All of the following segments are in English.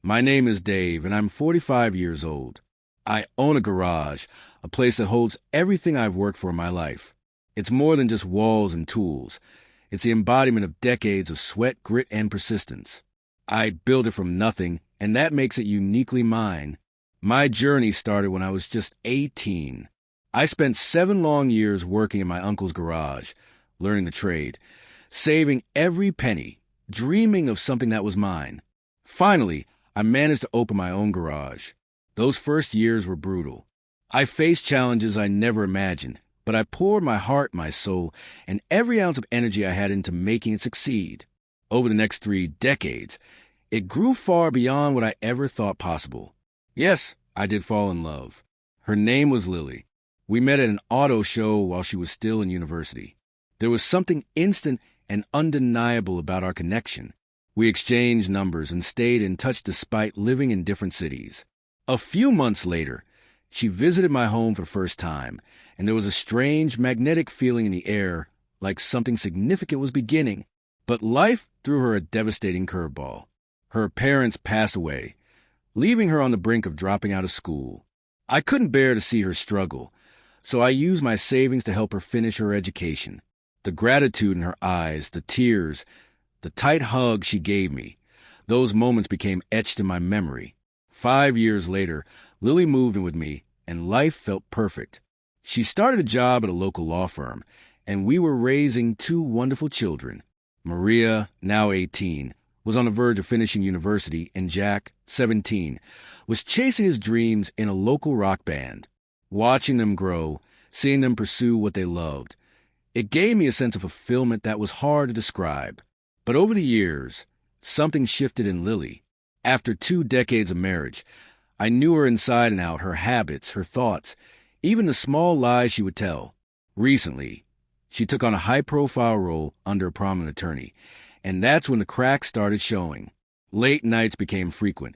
My name is Dave, and I'm 45 years old. I own a garage, a place that holds everything I've worked for in my life. It's more than just walls and tools. It's the embodiment of decades of sweat, grit, and persistence. I built it from nothing, and that makes it uniquely mine. My journey started when I was just 18. I spent 7 long years working in my uncle's garage, learning the trade, saving every penny, dreaming of something that was mine. Finally, I managed to open my own garage. Those first years were brutal. I faced challenges I never imagined, but I poured my heart, my soul, and every ounce of energy I had into making it succeed. Over the next 3 decades, it grew far beyond what I ever thought possible. Yes, I did fall in love. Her name was Lily. We met at an auto show while she was still in university. There was something instant and undeniable about our connection. We exchanged numbers and stayed in touch despite living in different cities. A few months later, she visited my home for the first time, and there was a strange, magnetic feeling in the air, like something significant was beginning. But life threw her a devastating curveball. Her parents passed away, leaving her on the brink of dropping out of school. I couldn't bear to see her struggle, so I used my savings to help her finish her education. The gratitude in her eyes, the tears, the tight hug she gave me, those moments became etched in my memory. 5 years later, Lily moved in with me, and life felt perfect. She started a job at a local law firm, and we were raising 2 wonderful children. Maria, now 18, was on the verge of finishing university, and Jack, 17, was chasing his dreams in a local rock band. Watching them grow, seeing them pursue what they loved, it gave me a sense of fulfillment that was hard to describe. But over the years, something shifted in Lily. After 2 decades of marriage, I knew her inside and out, her habits, her thoughts, even the small lies she would tell. Recently, she took on a high-profile role under a prominent attorney, and that's when the cracks started showing. Late nights became frequent,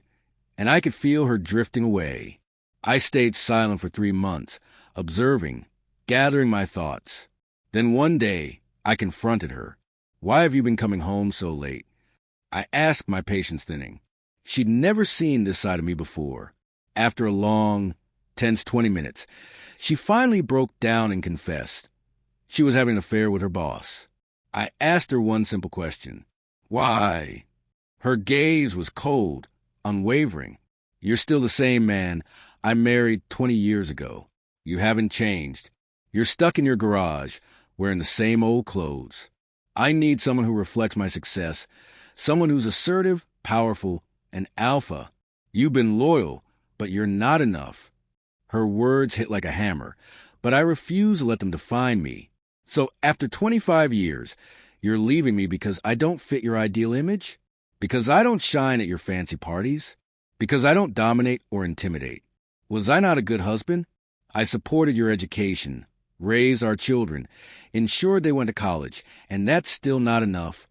and I could feel her drifting away. I stayed silent for 3 months, observing, gathering my thoughts. Then one day, I confronted her. "Why have you been coming home so late?" I asked, my patience thinning. She'd never seen this side of me before. After a long, tense 20 minutes, she finally broke down and confessed. She was having an affair with her boss. I asked her one simple question. "Why?" Her gaze was cold, unwavering. "You're still the same man I married 20 years ago. You haven't changed. You're stuck in your garage, wearing the same old clothes. I need someone who reflects my success, someone who's assertive, powerful, and alpha. You've been loyal, but you're not enough." Her words hit like a hammer, but I refuse to let them define me. "So after 25 years, you're leaving me because I don't fit your ideal image? Because I don't shine at your fancy parties? Because I don't dominate or intimidate? Was I not a good husband? I supported your education, raised our children, ensured they went to college, and that's still not enough."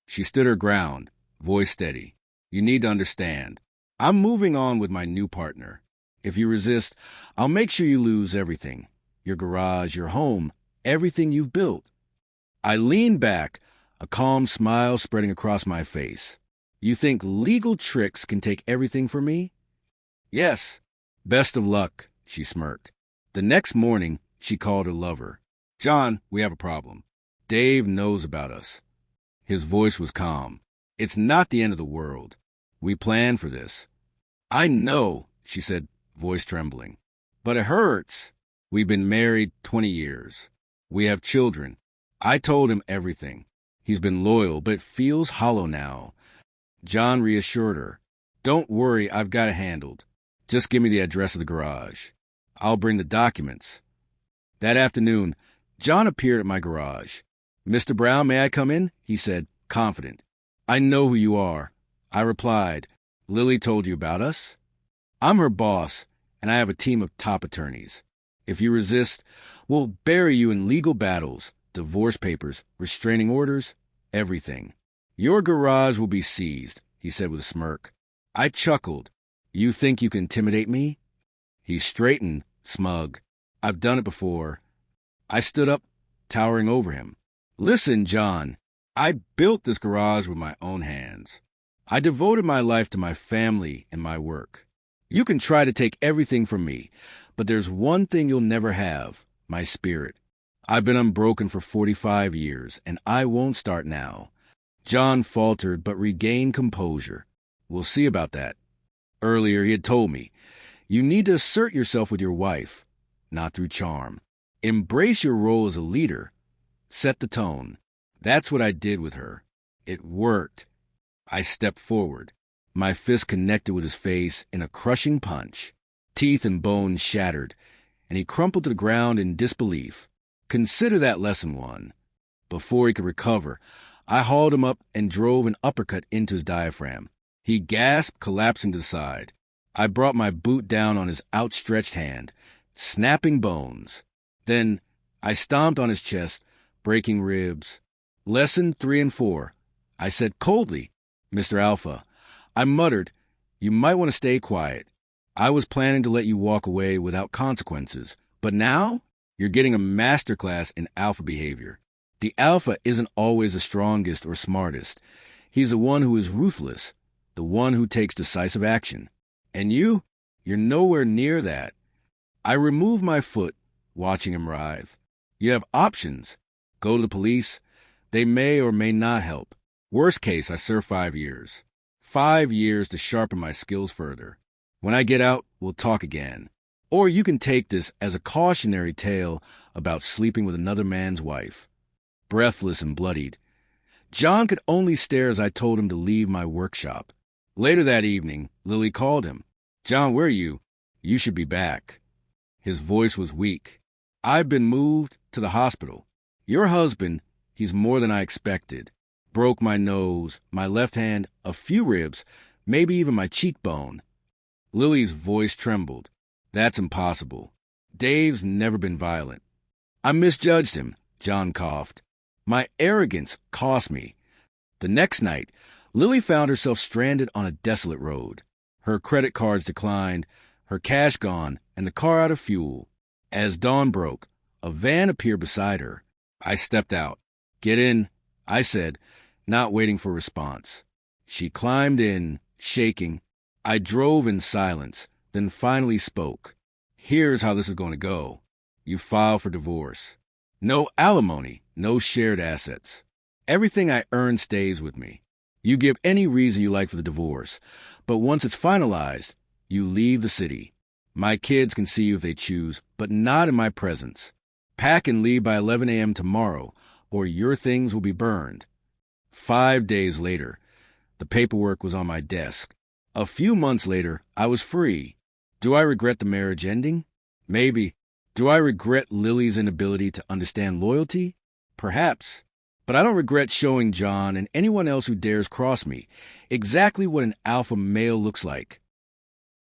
She stood her ground, voice steady. "You need to understand. I'm moving on with my new partner. If you resist, I'll make sure you lose everything. Your garage, your home, everything you've built." I leaned back, a calm smile spreading across my face. "You think legal tricks can take everything from me?" "Yes." "Best of luck," she smirked. The next morning, she called her lover. "John, we have a problem. Dave knows about us." His voice was calm. "It's not the end of the world. We planned for this." "I know," she said, voice trembling. "But it hurts. We've been married 20 years. We have children. I told him everything. He's been loyal, but it feels hollow now." John reassured her. "Don't worry, I've got it handled. Just give me the address of the garage. I'll bring the documents." That afternoon, John appeared at my garage. "Mr. Brown, may I come in?" he said, confident. "I know who you are." I replied, "Lily told you about us?" "I'm her boss, and I have a team of top attorneys. If you resist, we'll bury you in legal battles, divorce papers, restraining orders, everything. Your garage will be seized," he said with a smirk. I chuckled. "You think you can intimidate me?" He straightened, smug. "I've done it before." I stood up, towering over him. "Listen, John, I built this garage with my own hands. I devoted my life to my family and my work. You can try to take everything from me, but there's one thing you'll never have, my spirit. I've been unbroken for 45 years, and I won't start now. John faltered but regained composure. We'll see about that. Earlier he had told me, you need to assert yourself with your wife, not through charm. Embrace your role as a leader. Set the tone. That's what I did with her. It worked. I stepped forward. My fist connected with his face in a crushing punch. Teeth and bones shattered, and he crumpled to the ground in disbelief. Consider that lesson won. Before he could recover, I hauled him up and drove an uppercut into his diaphragm. He gasped, collapsing to the side. I brought my boot down on his outstretched hand, snapping bones. Then I stomped on his chest, breaking ribs. Lesson 3 and 4. I said coldly, Mr. Alpha. I muttered, you might want to stay quiet. I was planning to let you walk away without consequences. But now, you're getting a masterclass in alpha behavior. The alpha isn't always the strongest or smartest. He's the one who is ruthless, the one who takes decisive action. And you're nowhere near that. I removed my foot, watching him writhe. You have options. Go to the police. They may or may not help. Worst case, I serve 5 years. 5 years to sharpen my skills further. When I get out, we'll talk again. Or you can take this as a cautionary tale about sleeping with another man's wife. Breathless and bloodied, John could only stare as I told him to leave my workshop. Later that evening, Lily called him. John, where are you? You should be back. His voice was weak. I've been moved to the hospital. Your husband, he's more than I expected. Broke my nose, my left hand, a few ribs, maybe even my cheekbone. Lily's voice trembled. That's impossible. Dave's never been violent. I misjudged him, John coughed. My arrogance cost me. The next night, Lily found herself stranded on a desolate road. Her credit cards declined, her cash gone, and the car out of fuel. As dawn broke, a van appeared beside her. I stepped out. Get in, I said, not waiting for a response. She climbed in, shaking. I drove in silence, then finally spoke. Here's how this is going to go. You file for divorce. No alimony, no shared assets. Everything I earn stays with me. You give any reason you like for the divorce, but once it's finalized, you leave the city. My kids can see you if they choose, but not in my presence. Pack and leave by 11 a.m. tomorrow, or your things will be burned. 5 days later, the paperwork was on my desk. A few months later, I was free. Do I regret the marriage ending? Maybe. Do I regret Lily's inability to understand loyalty? Perhaps. But I don't regret showing John and anyone else who dares cross me exactly what an alpha male looks like.